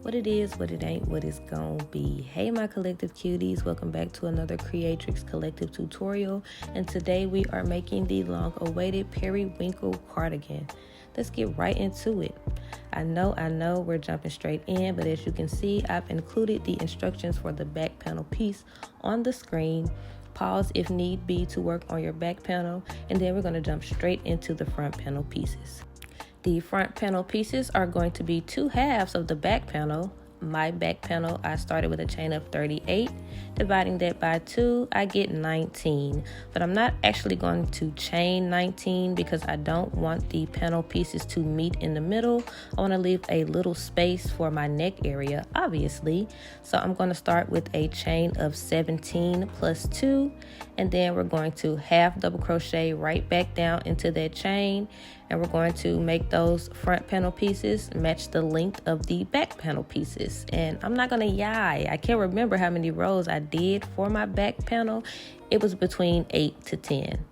What it is, what it ain't, what it's gonna be. Hey my collective cuties, welcome back to another Creatrix Collective tutorial, and today we are making the long awaited Periwinkle cardigan. Let's get right into it. I know we're jumping straight in, but as you can see, I've included the instructions for the back panel piece on the screen. Pause if need be to work on your back panel, and then we're going to jump straight into the front panel pieces. The front panel pieces are going to be two halves of the back panel. My back panel, I started with a chain of 38. Dividing that by 2, I get 19. But I'm not actually going to chain 19 because I don't want the panel pieces to meet in the middle. I want to leave a little space for my neck area, obviously. So I'm going to start with a chain of 17 plus 2. And then we're going to half double crochet right back down into that chain. And we're going to make those front panel pieces match the length of the back panel pieces. And I'm not going to lie, I can't remember how many rows I did for my back panel. It was between 8 to 10.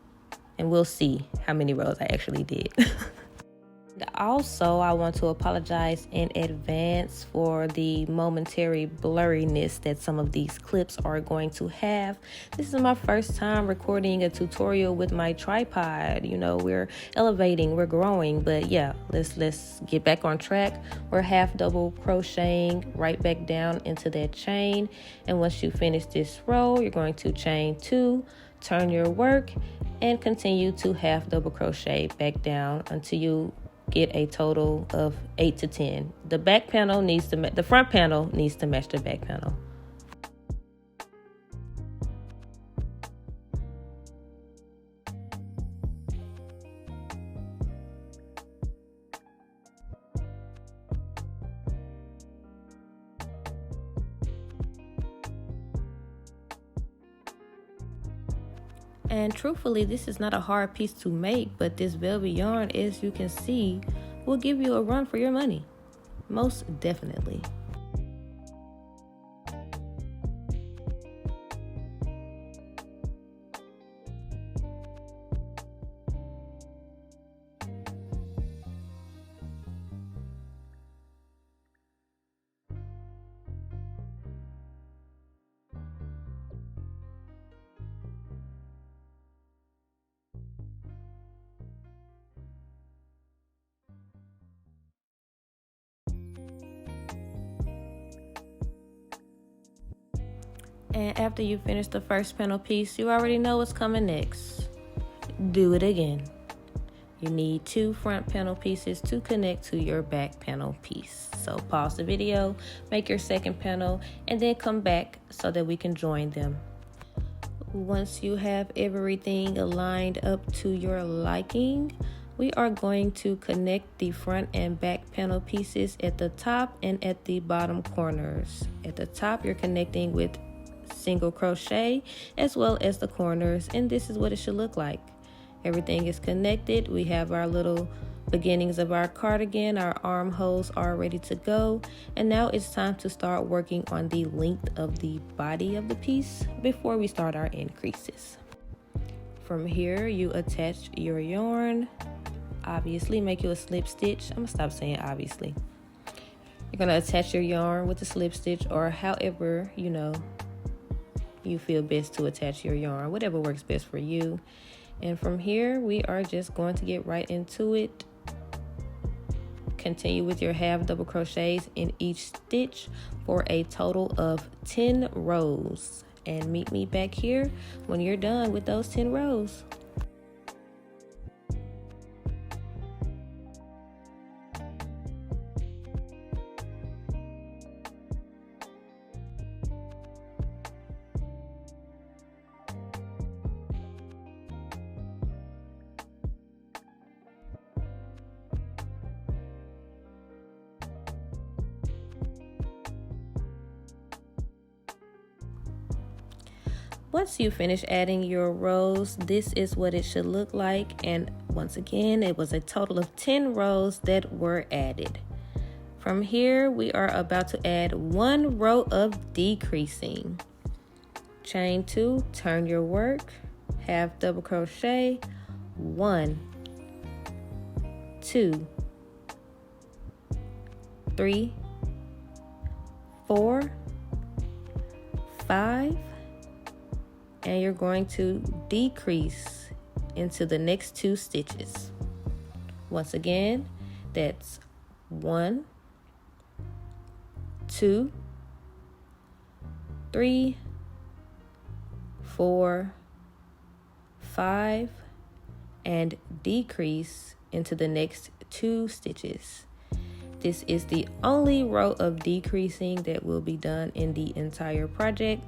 And we'll see how many rows I actually did. Also, I want to apologize in advance for the momentary blurriness that some of these clips are going to have. This is my first time recording a tutorial with my tripod. You know, we're elevating, we're growing, but yeah, let's get back on track. We're half double crocheting right back down into that chain. And once you finish this row, you're going to chain 2, turn your work, and continue to half double crochet back down until you get a total of 8 to 10. The back panel needs to the front panel needs to match the back panel. And truthfully, this is not a hard piece to make, but this velvet yarn, as you can see, will give you a run for your money. Most definitely. And after you finish the first panel piece, you already know what's coming next. Do it again. You need 2 front panel pieces to connect to your back panel piece. So pause the video, make your second panel, and then come back so that we can join them. Once you have everything aligned up to your liking, we are going to connect the front and back panel pieces at the top and at the bottom corners. At the top, you're connecting with single crochet as well as the corners, and this is what it should look like. Everything is connected. We have our little beginnings of our cardigan. Our armholes are ready to go, and now it's time to start working on the length of the body of the piece before we start our increases. From here, you attach your yarn. Obviously, make you a slip stitch. I'm gonna stop saying obviously. You're gonna attach your yarn with a slip stitch, or however you feel best to attach your yarn, whatever works best for you. And from here, we are just going to get right into it. Continue with your half double crochets in each stitch for a total of 10 rows. And meet me back here when you're done with those 10 rows. Once you finish adding your rows, this is what it should look like. And once again, it was a total of 10 rows that were added. From here, we are about to add 1 row of decreasing. Chain 2, turn your work, half double crochet, 1, 2, 3, 4, 5, and you're going to decrease into the next 2 stitches. Once again, that's 1, 2, 3, 4, 5, and decrease into the next 2 stitches. This is the only row of decreasing that will be done in the entire project.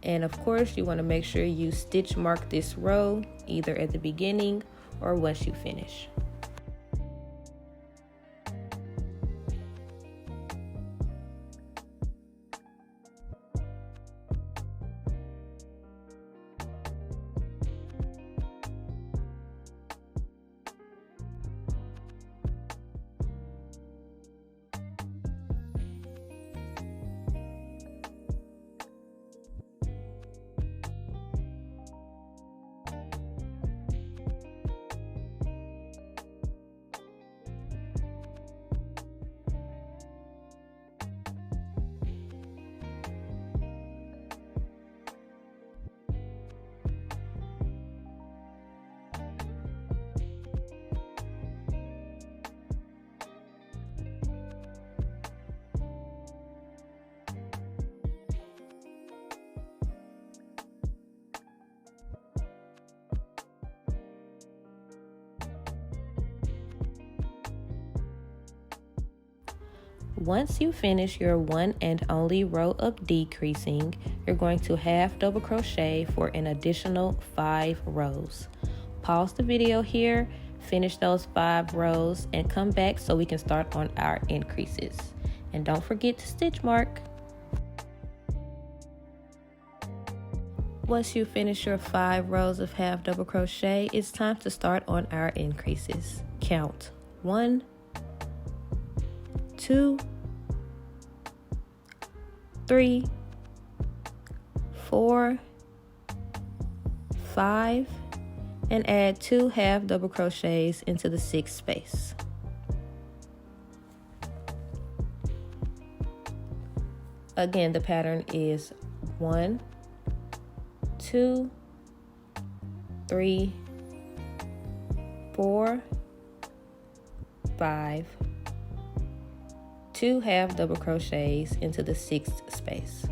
And of course, you want to make sure you stitch mark this row either at the beginning or once you finish. Once you finish your one and only row of decreasing, you're going to half double crochet for an additional 5 rows. Pause the video here, finish those 5 rows, and come back so we can start on our increases. And don't forget to stitch mark. Once you finish your 5 rows of half double crochet, it's time to start on our increases. Count 1, 2, 3, 4, 5, and add 2 half double crochets into the 6th space. Again, the pattern is 1, 2, 3, 4, 5, 2 half double crochets into the 6th space.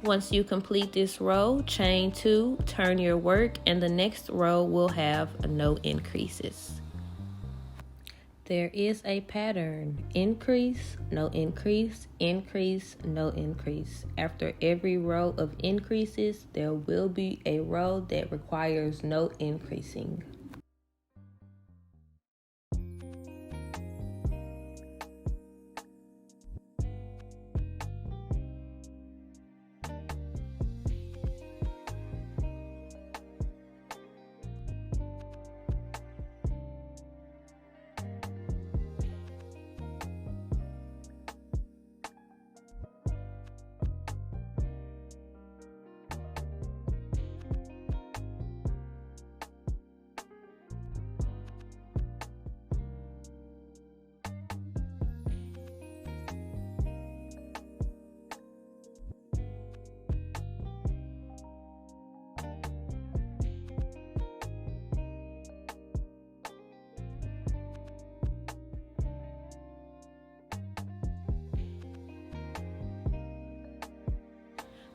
Once you complete this row, chain 2, turn your work, and the next row will have no increases. There is a pattern: increase, no increase, increase, no increase. After every row of increases, there will be a row that requires no increasing.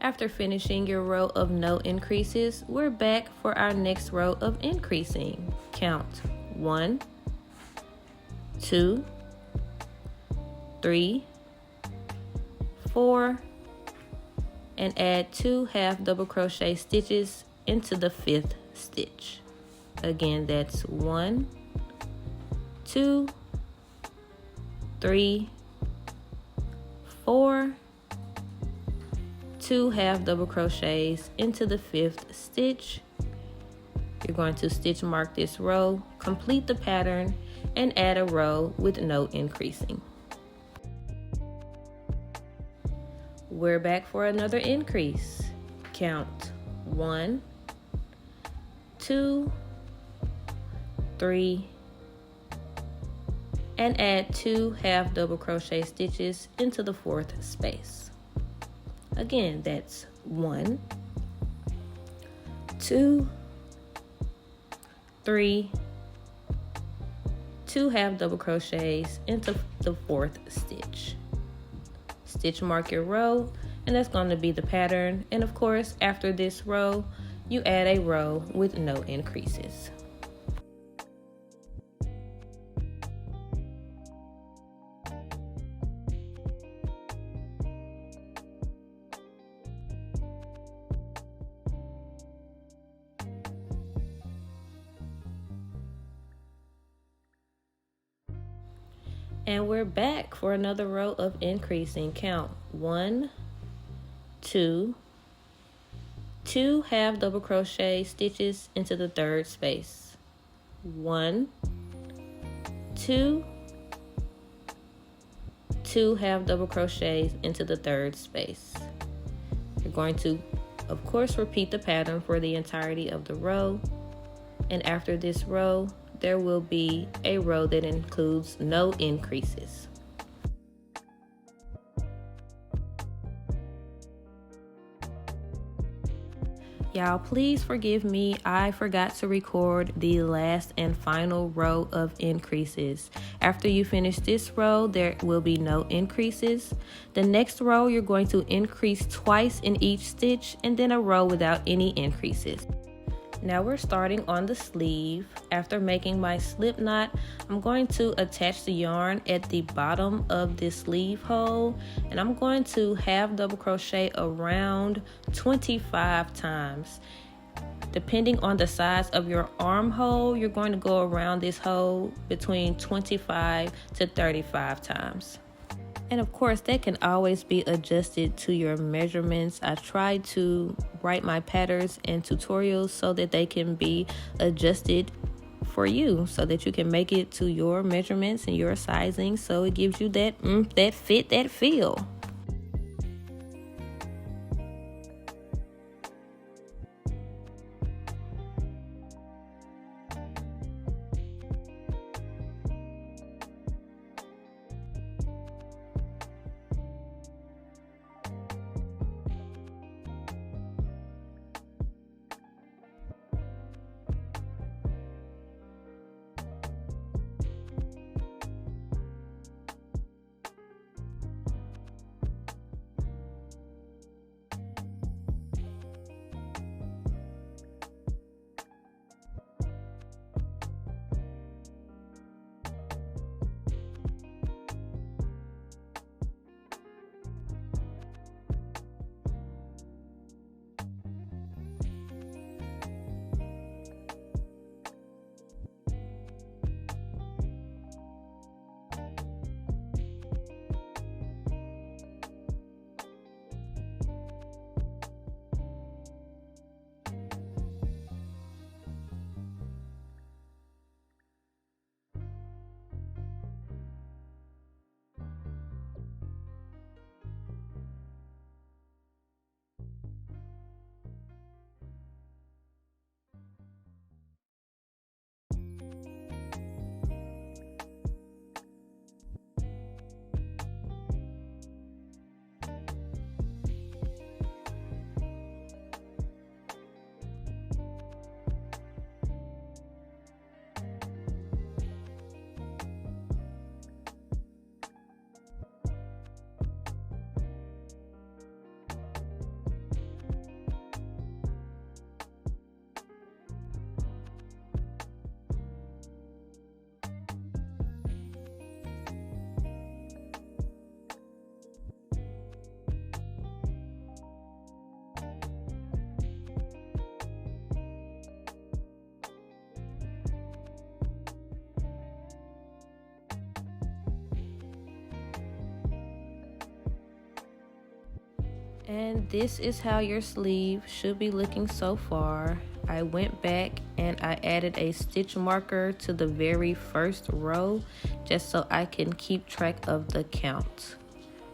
After finishing your row of no increases, we're back for our next row of increasing. Count 1, 2, 3, 4, and add 2 half double crochet stitches into the 5th stitch. Again, that's 1, 2, 3, 4, 2 half double crochets into the 5th stitch. You're going to stitch mark this row, complete the pattern, and add a row with no increasing. We're back for another increase. Count 1, 2, 3, and add 2 half double crochet stitches into the 4th space. Again, that's 1, 2, 3, 2 half double crochets into the 4th stitch. Stitch mark your row, and that's going to be the pattern. And of course, after this row, you add a row with no increases. And we're back for another row of increasing. Count 1, 2, 2 half double crochet stitches into the 3rd space. 1, 2, 2 half double crochets into the 3rd space. You're going to, of course, repeat the pattern for the entirety of the row. And after this row, there will be a row that includes no increases. Y'all, please forgive me. I forgot to record the last and final row of increases. After you finish this row, there will be no increases. The next row, you're going to increase twice in each stitch, and then a row without any increases. Now we're starting on the sleeve. After making my slip knot, I'm going to attach the yarn at the bottom of this sleeve hole, and I'm going to half double crochet around 25 times. Depending on the size of your armhole, you're going to go around this hole between 25 to 35 times. And of course, that can always be adjusted to your measurements. I try to write my patterns and tutorials so that they can be adjusted for you, so that you can make it to your measurements and your sizing, so it gives you that fit, that feel. And this is how your sleeve should be looking so far. I went back and I added a stitch marker to the very first row just so I can keep track of the count.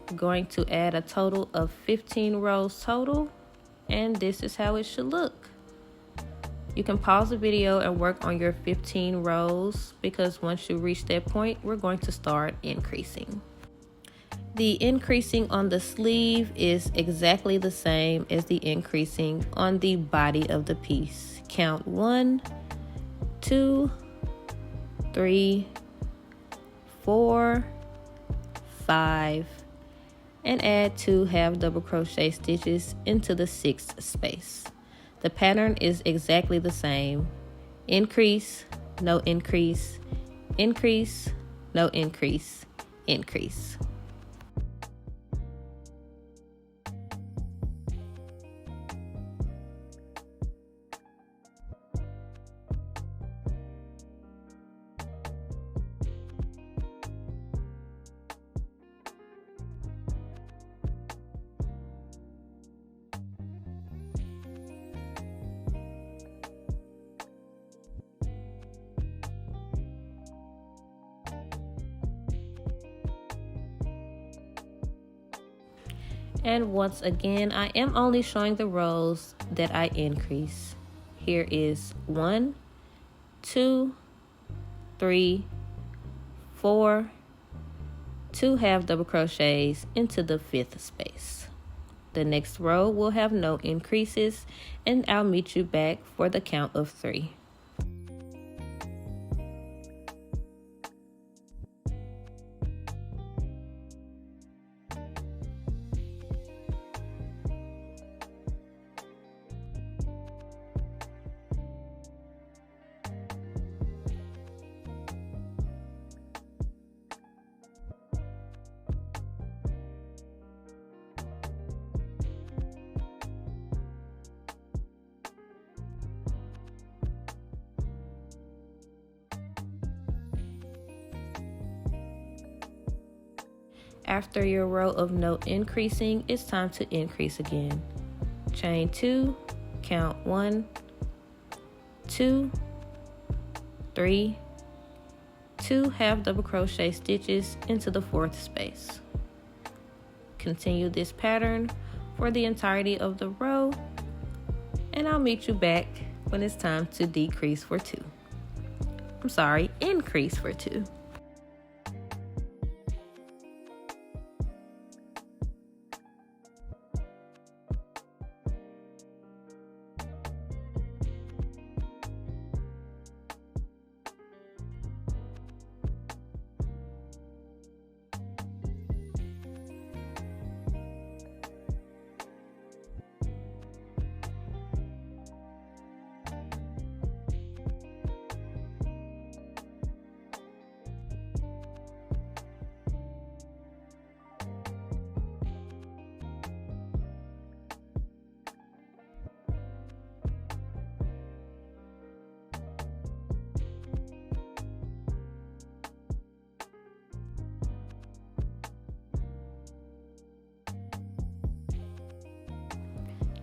I'm going to add a total of 15 rows total, and this is how it should look. You can pause the video and work on your 15 rows because once you reach that point, we're going to start increasing. The increasing on the sleeve is exactly the same as the increasing on the body of the piece. Count 1, 2, 3, 4, 5, and add 2 half double crochet stitches into the 6th space. The pattern is exactly the same. Increase, no increase, increase, no increase, increase. And once again, I am only showing the rows that I increase. Here is 1, 2, 3, 4, 2 half double crochets into the 5th space. The next row will have no increases, and I'll meet you back for the count of 3. After your row of no increasing, it's time to increase again. Chain 2, count 1, 2, 3, 2 half double crochet stitches into the 4th space. Continue this pattern for the entirety of the row, and I'll meet you back when it's time to increase for 2.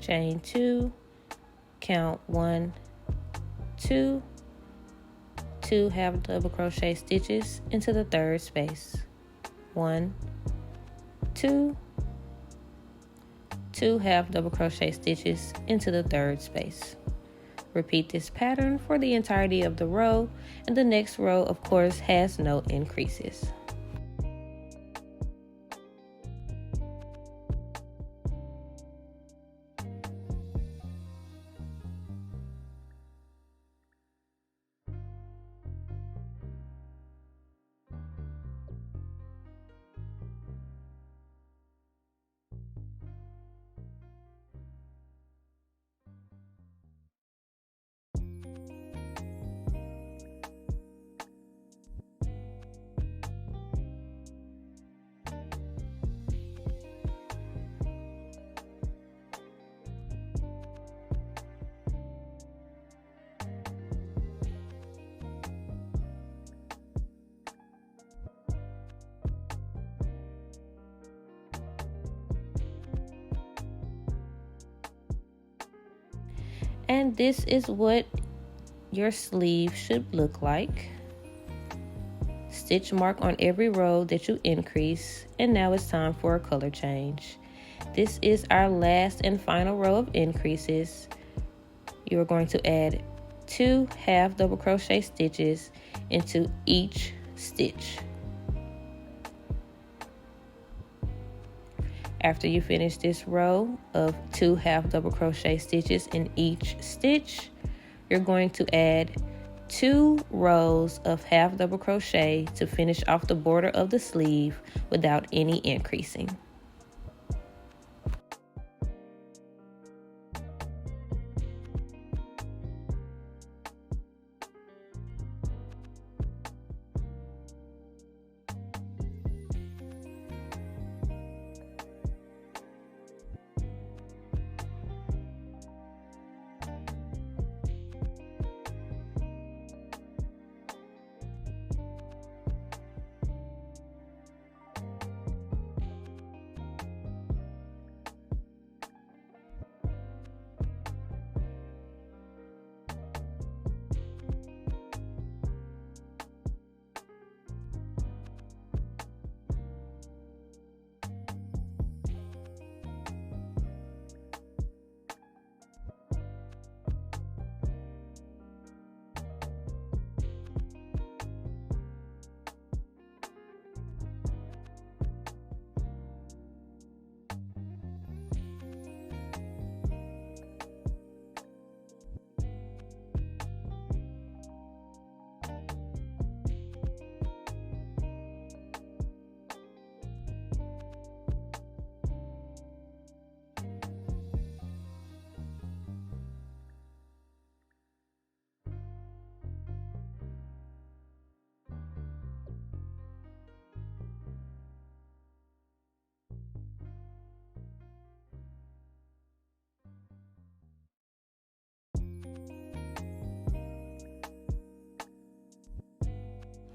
Chain 2, count 1, 2, 2 half double crochet stitches into the 3rd space. 1, 2, 2 half double crochet stitches into the 3rd space. Repeat this pattern for the entirety of the row, and the next row, of course, has no increases. And this is what your sleeve should look like. Stitch mark on every row that you increase, and now it's time for a color change. This is our last and final row of increases. You are going to add 2 half double crochet stitches into each stitch. After you finish this row of 2 half double crochet stitches in each stitch, you're going to add 2 rows of half double crochet to finish off the border of the sleeve without any increasing.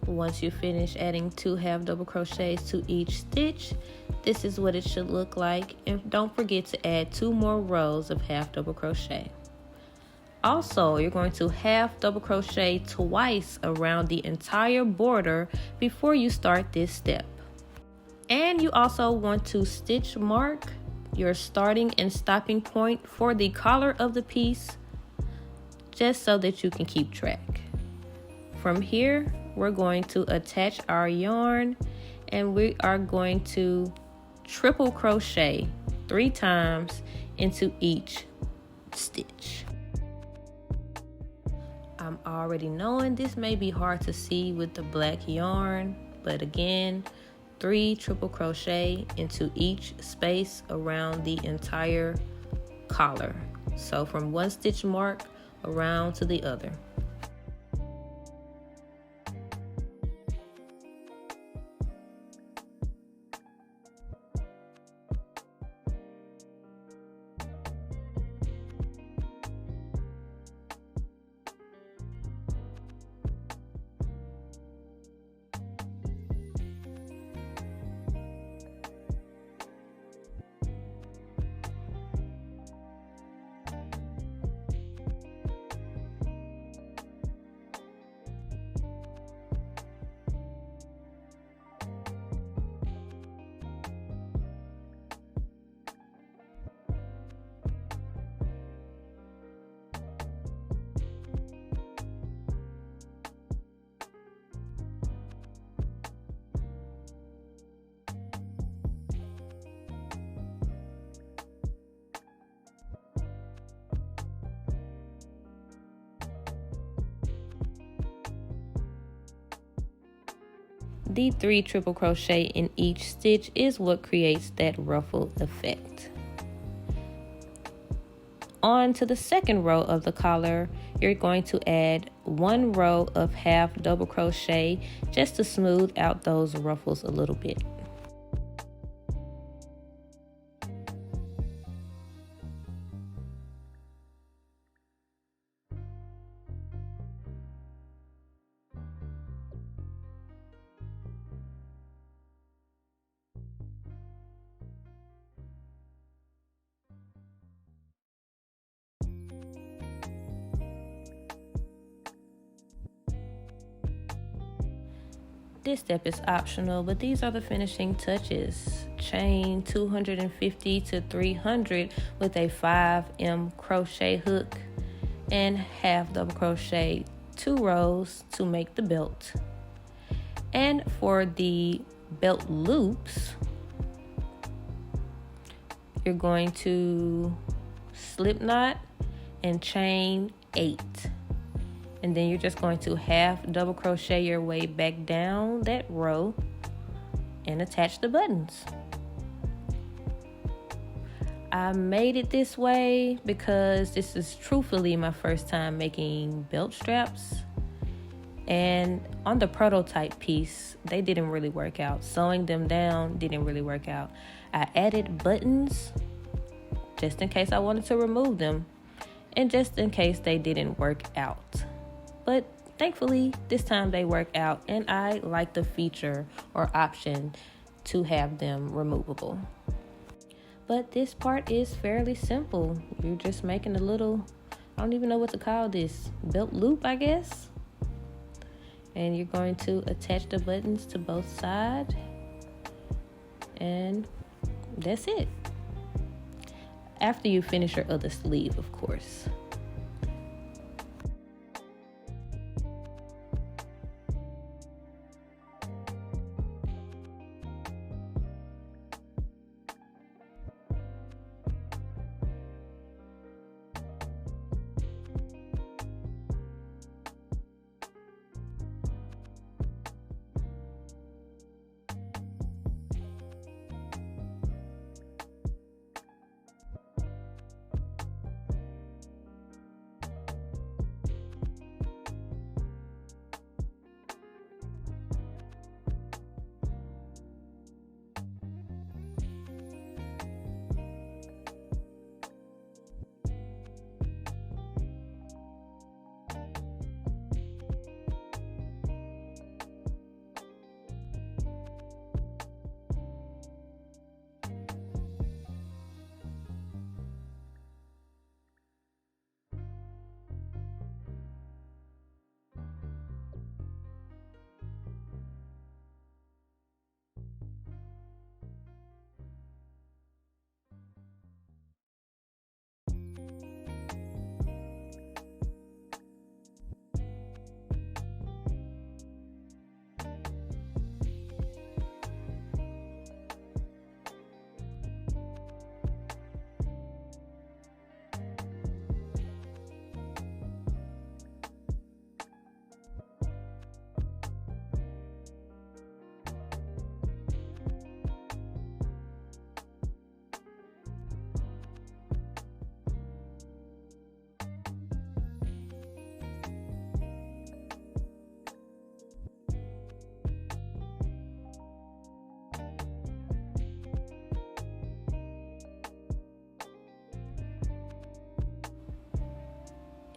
Once you finish adding 2 half double crochets to each stitch, this is what it should look like, and don't forget to add 2 more rows of half double crochet. Also, you're going to half double crochet twice around the entire border before you start this step. And you also want to stitch mark your starting and stopping point for the collar of the piece, just so that you can keep track. From here, we're going to attach our yarn, and we are going to triple crochet 3 times into each stitch. I'm already knowing this may be hard to see with the black yarn, but again, 3 triple crochet into each space around the entire collar. So from one stitch mark around to the other. The 3 triple crochet in each stitch is what creates that ruffled effect. On to the second row of the collar, you're going to add 1 row of half double crochet just to smooth out those ruffles a little bit. This step is optional, but these are the finishing touches. Chain 250 to 300 with a 5M crochet hook, and half double crochet 2 rows to make the belt. And for the belt loops, you're going to slip knot and chain 8, and then you're just going to half double crochet your way back down that row and attach the buttons. I made it this way because this is truthfully my first time making belt straps, and on the prototype piece they didn't really work out. Sewing them down didn't really work out. I added buttons just in case I wanted to remove them and just in case they didn't work out, but thankfully this time they work out, and I like the feature or option to have them removable. But this part is fairly simple. You're just making a little, I don't even know what to call this, belt loop, I guess. And you're going to attach the buttons to both sides, and that's it. After you finish your other sleeve, of course.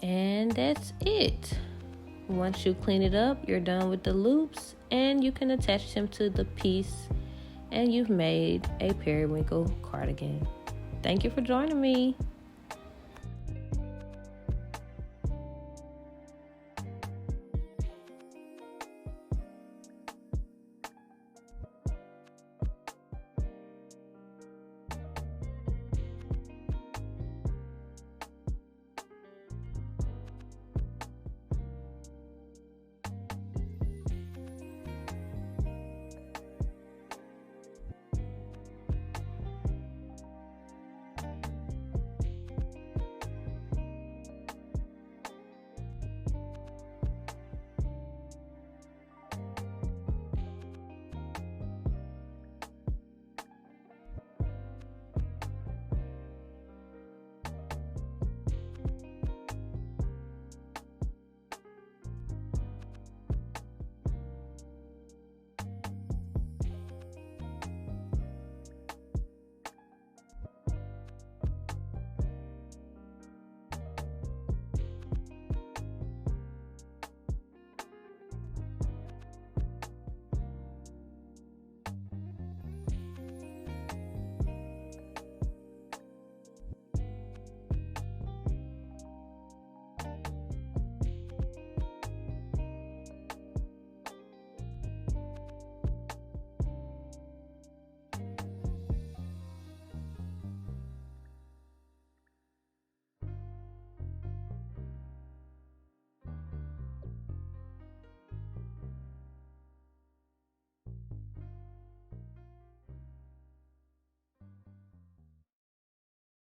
And that's it. Once you clean it up, you're done with the loops, and you can attach them to the piece, and you've made a periwinkle cardigan. Thank you for joining me.